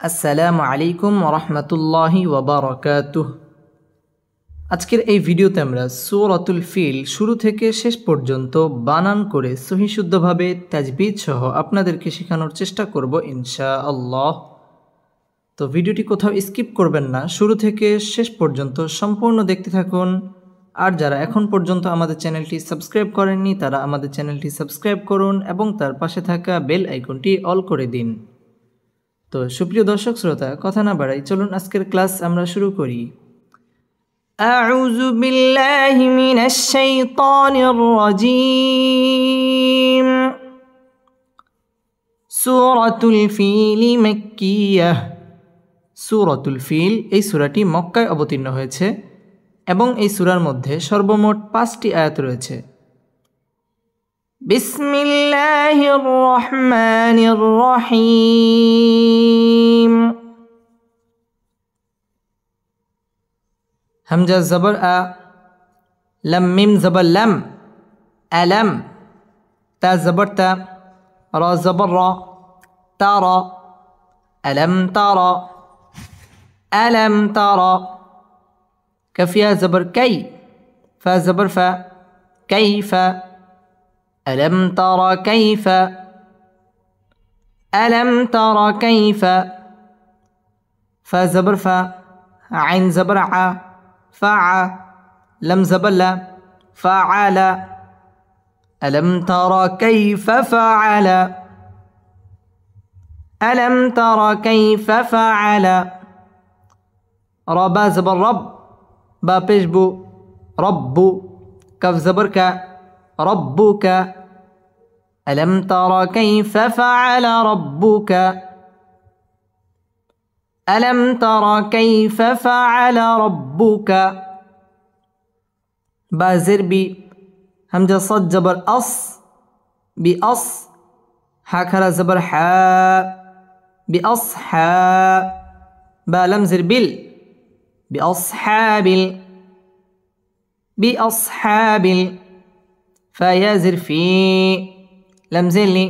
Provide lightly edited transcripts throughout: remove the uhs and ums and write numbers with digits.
আসসালামু আলাইকুম ওয়া রাহমাতুল্লাহি ওয়া বারাকাতুহু। আজকের এই ভিডিওতে আমরা সূরাতুল ফিল শুরু থেকে শেষ পর্যন্ত বানান করে সহিহ শুদ্ধভাবে তাজবিদ সহ আপনাদেরকে শেখানোর চেষ্টা করব ইনশাআল্লাহ। তো ভিডিওটি কোথাও স্কিপ করবেন না, শুরু থেকে শেষ পর্যন্ত সম্পূর্ণ দেখতে থাকুন। আর যারা এখন পর্যন্ত আমাদের চ্যানেলটি সাবস্ক্রাইব করেননি তারা আমাদের চ্যানেলটি সাবস্ক্রাইব করুন এবং তার পাশে থাকা বেল আইকনটি অল করে দিন। তো সুপ্রিয় দর্শক শ্রোতা, কথা না বাড়াই, চলুন আজকের ক্লাস আমরা শুরু করি। আউযু বিল্লাহি মিনাশ শাইতানির রাজীম। সূরাতুল ফিল মাক্কিয়াহ। সূরাতুল ফিল এই সূরাটি মক্কায় অবতীর্ণ হয়েছে এবং এই সূরার মধ্যে সর্বমোট 5টি আয়াত রয়েছে। বিসমিল্লাহির রহমানির রহিম। হামজা জবর আ, লাম মিম জবর লাম, আলাম। তা জবর তা, রা জবর রা, তারা, আলাম তারা, আলাম তারা। কাফিয়া জবর কাই, ফা জবর ফা, কাইফা, ألم تر كيف، ألم تر كيف. فا زبر فا، عين زبر ع، فع، لم زبر لا، فعل. ألم تر كيف فعل، ألم تر كيف فعل. ربا زبر رب، با پیش بو، رب. كف زبر كا، ربك. ألم تر كيف فعل ربك، ألم تر كيف فعل ربك. بازر بي، همجة صد جبر أص، بأص. حاكرا زبر حا، بأصحى. با لمزر بال، بأصحاب، بأصحاب. فيازر في، لمزلي،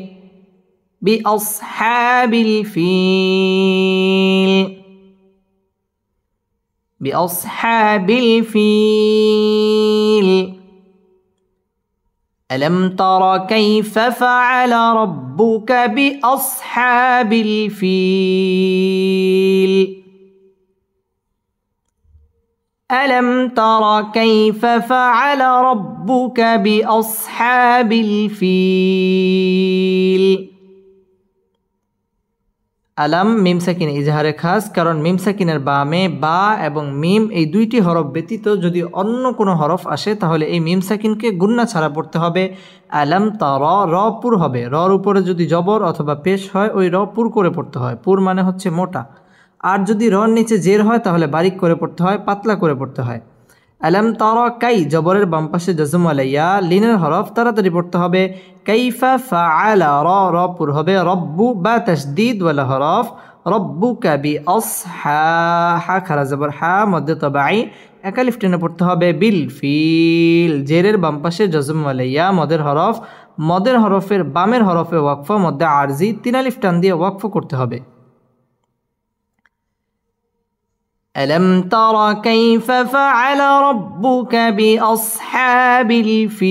بأصحاب الفيل، بأصحاب الفيل. ألم تر كيف فعل ربك بأصحاب الفيل، ألم تر كيف فعل ربك بأصحاب الفيل. আলাম মিম সাকিন ইজহারে খাস, কারণ মিম সাকিনের বামে বা এবং মিম এই দুইটি হরফ ব্যতীত যদি অন্য কোনো হরফ আসে তাহলে এই মিম সাকিনকে গুন্না ছাড়া পড়তে হবে। আলাম তার, র পুর হবে। রর উপরে যদি জবর অথবা পেশ হয় ওই র পুর করে পড়তে হয়। পুর মানে হচ্ছে মোটা। আর যদি রর নিচে জের হয় তাহলে বারিক করে পড়তে হয়, পাতলা করে পড়তে হয়। আলাম তারা কাই, জবরের বাম পাশে জজম আলাইয়া, লিনের হরফ তাড়াতাড়ি পড়তে হবে। কাইফা ফাআলা, র পুর হবে। রব্বু বা তাসদীদ ওয়ালা হরফ, রব্বুকা বিআসহা, হা খারা জবর হা, মধ্যে তবাই, একালিফ টেনে পড়তে হবে। বিল ফিল, জেরের বাম পাশে জজম আলাইয়া, মদের হরফ, মদের হরফের বামের হরফে ওয়াকফ, মধ্যে আরজি, 3 আলিফ টান দিয়ে ওয়াকফ করতে হবে। ألم تر كيف فعل ربك بأصحاب الفيل،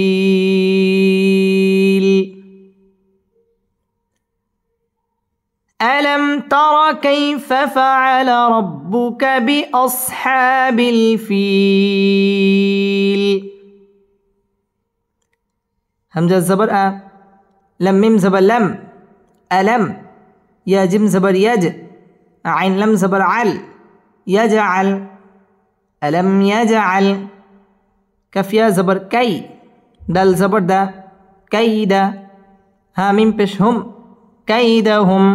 ألم تر كيف فعل ربك بأصحاب الفيل. همزة زبر أ، لم ميم زبر لم، ألم. يا جيم زبر يج، عين لم زبر عل، يجعل. ألم يجعل. كف يا زبر كي، دال زبر دا، كيد. ها ميم پیش هم، كيدهم.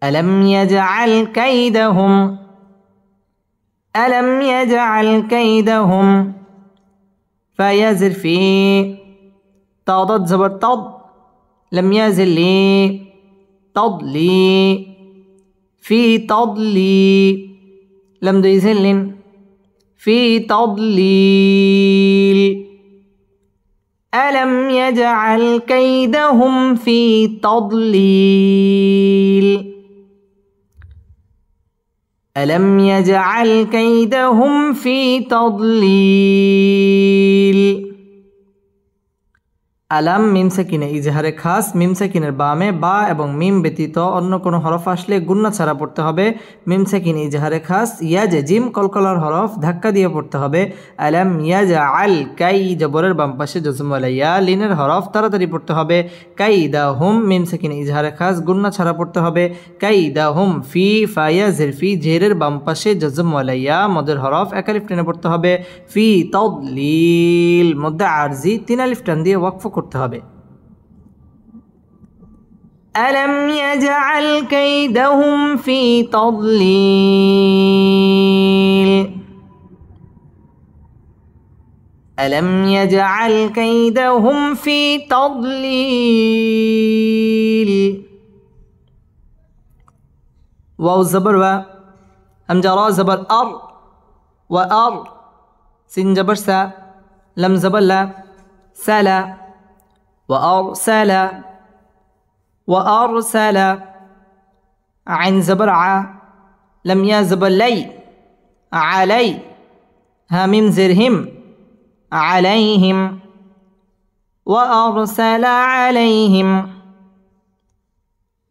ألم يجعل كيدهم، ألم يجعل كيدهم. فيزر في، تضد زبر تض، لم يزل لي، تضلي. في تضلي، لم يزل، في تضليل. ألم يجعل كيدهم في تضليل. ألم يجعل كيدهم في تضليل আলাম মিম সাকিনে ইজহারে খাস মিম সাকিনের বামে বা এবং মিম ব্যতীত অন্য কোনো হরফ আসলে গুন্না ছাড়া পড়তে হবে। মিম সাকিন ইজহারে খাস ইয়াজ জিম কলকলার হরফ ধাক্কা দিয়ে পড়তে হবে। আলাম ইয়াজআল কাই জবরের বাম পাশে জজম ওয়ালা ইয়া লিনের হরফ তাড়াতাড়ি পড়তে হবে। কাইদাহুম মিম সাকিন ইজহারে খাস গুন্না ছাড়া পড়তে হবে। কাইদাহুম ফি ফায়া জিরফি জেরের বাম পাশে জজম ওয়ালা ইয়া মদের হরফ এক আলিফ টেনে পড়তে হবে। ফি তাদলিল মধ্যে আরজি তিন আলিফ টান দিয়ে ওয়াকফ করতে হবে। আলাম ইয়াজআল কাইদাহুম ফি তাদলিল আলাম ইয়াজআল কাইদাহুম ফি তাদলিল ওয়াও জবর ওয়া হামজা রা জবর আর ওয়া আর সিন জবর সা লাম জবর লা সালা وأرسل وأرسل عين زبر ع لم يا زبر لي علي ها ميم زرهم عليهم وأرسل عليهم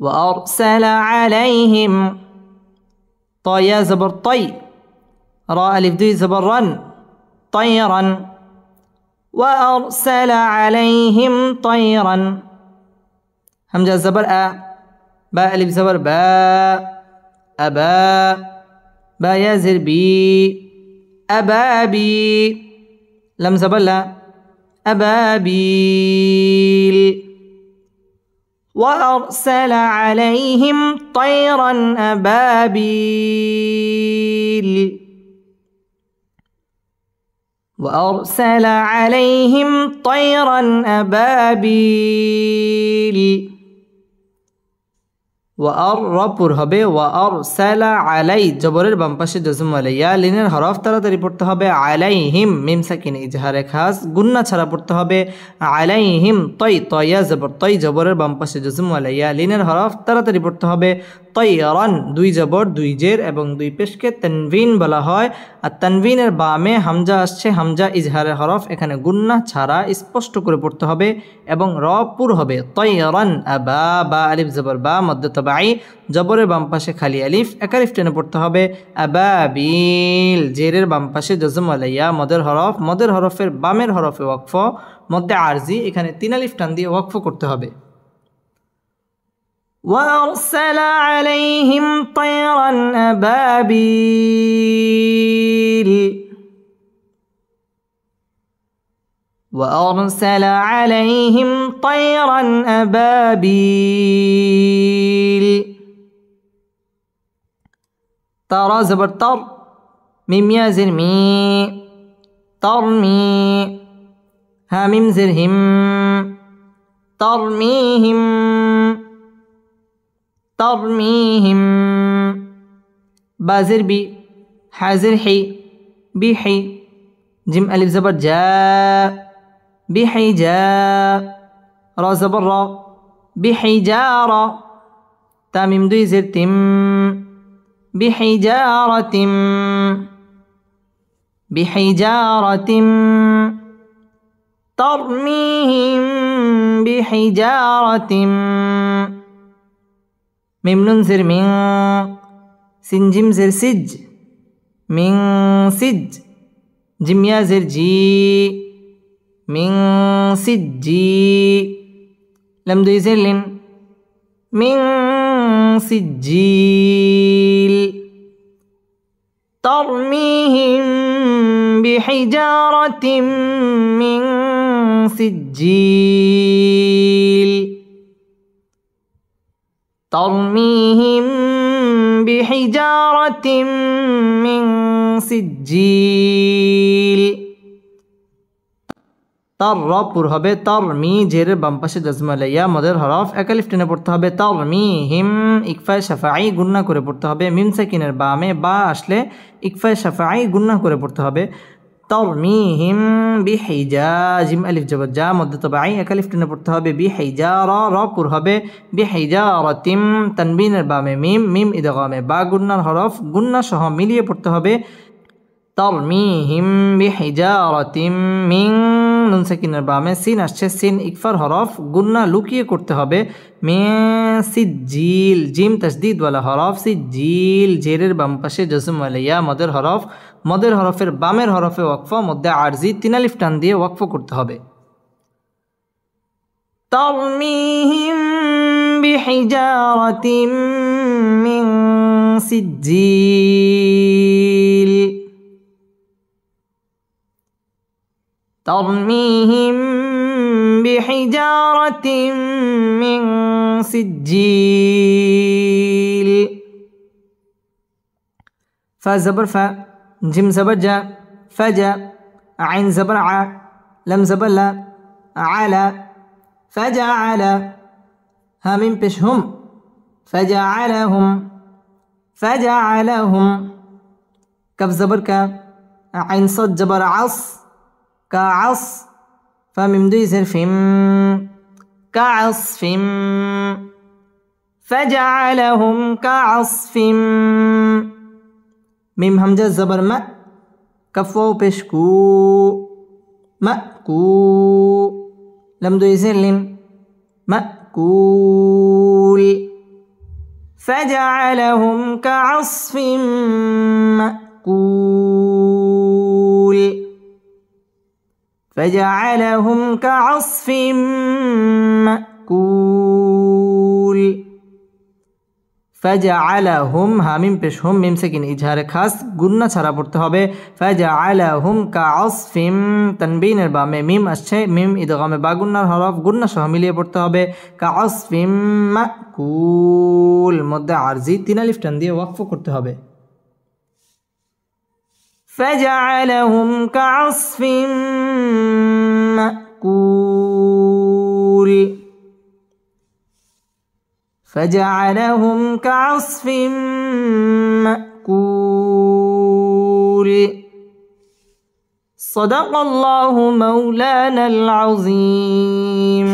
وأرسل عليهم طيا زبر طي را ألف دي زبر رن طيرا وأرسل عليهم طيرا همزة زبر أ باء ألف زبر باء أبا باء يزر بي أبابي لم زبر لا أبابيل وأرسل عليهم طيرا أبابيل وأرسل عليهم طيرا أبابيل ওয়ার হবে ওয়ারসালা আলাই জবরের বাম পাশে জজম ওয়ালা ইয়া লিনের হরফ তাড়াতাড়ি পড়তে হবে। আলাইহিম মিম সাকিন ইজহারে খাস গুন্না ছাড়া পড়তে হবে। আলাইহিম তয় তয়া জবর তয় জবরের বাম পাশে জজম ওয়ালা ইয়া লিনের হরফ তাড়াতাড়ি পড়তে হবে। তয়রান দুই জবর দুই জের এবং দুই পেশকে তানভিন বলা হয়। আর তানভিনের বামে হামজা আসছে, হামজা ইজহারের হরফ, এখানে গুন্না ছাড়া স্পষ্ট করে পড়তে হবে এবং র পুর হবে। তয়রান আবা বা আলিফ জবর বা মধ্য তবাই জবরের বাম পাশে খালি আলিফ এক আলিফ টেনে পড়তে হবে। আবাবিল জেরের বাম পাশে জজম ওয়ালা ইয়া মদের হরফ, মদের হরফের বামের হরফে ওয়াকফ মধ্যে আরজি, এখানে তিন আলিফ টান দিয়ে ওয়াকফ করতে হবে। وأرسل عليهم طيرا أبابيل وأرسل عليهم طيرا أبابيل ترى زبر تر ميم يا زر مي ترمي ها ميم زر هم ترميهم ترميهم بازر بي حازر حي بحي جيم ألف زبر جاء بحجاء را زبر را بحجارة تاميم دوي زر تم بحجارة بحجارة ترميهم بحجارة ميم نون زر من سنجم زر سج من سج جيم يا زر جي من سجي لم دوي زر لن من سجيل ترميهم بحجارة من سجيل ترميهم بحجارة من سجيل তার র পুর হবে। তার মি জেরের বাম পাশে জজমা লাইয়া মদের হরফ এক আলিফ টেনে পড়তে হবে। তার মি হিম ইকফায়ে শাফাই গুন্না করে পড়তে হবে। মিম সাকিনের বামে বা আসলে ইকফায়ে শাফাই গুন্না করে পড়তে হবে। তারমিহিম বিহিজাজিম আলিফ জবর জা মধ্য তবাই এক আলিফ টেনে পড়তে হবে বিহিজারা র পুর হবে বিহিজারাতিম তানবিনের বামে মিম মিম ইদগামে বা গুন্নার হরফ গুন্না সহ মিলিয়ে পড়তে হবে তারমিহিম বিহিজারাতিম মিন নুন সাকিনের বামে সিন আসছে সিন ইকফার হরফ গুন্না লুকিয়ে করতে হবে মিন সিজিল জিম তাসদীদ ওয়ালা হরফ সিজিল জেরের বাম পাশে জজম ওয়ালা ইয়া মদের হরফের বামের হরফে ওয়াকফা মধ্যে আরজি তিন আলিফ টান দিয়ে ওয়াকফ করতে হবে তারমিহিম বিহিজারাতিম মিন সিজিল ترميهم بحجارة من سجيل فا زبر فا جيم زبر جا فجا عين زبر ع لم زبر لا على فجعل ها ميم بش هم فجعلهم كف زبر كا عين صد زبر عص كعص فميم دو يزر فيم كعصف فجعلهم كعصف ميم همزة زبر ما كفو بشكو مأكو لم دو يزر لم مأكول فجعلهم كعصف مأكول فجعلهم كعصف مأكول فجعلهم হামিম পেশ হুম মিম সাকিন ইজহারে খাস গুন্না ছাড়া পড়তে হবে فجعلهم كعصف তানবিনের বামে মিম আসছে মিম ইদগামে বা গুন্নার হরফ গুন্না সহ মিলিয়ে পড়তে হবে كعصف مأكول মধ্যে আরজি তিন আলিফ টান দিয়ে ওয়াকফ করতে হবে فجعلهم كعصف مأكول فجعلهم كعصف مأكول صدق الله مولانا العظيم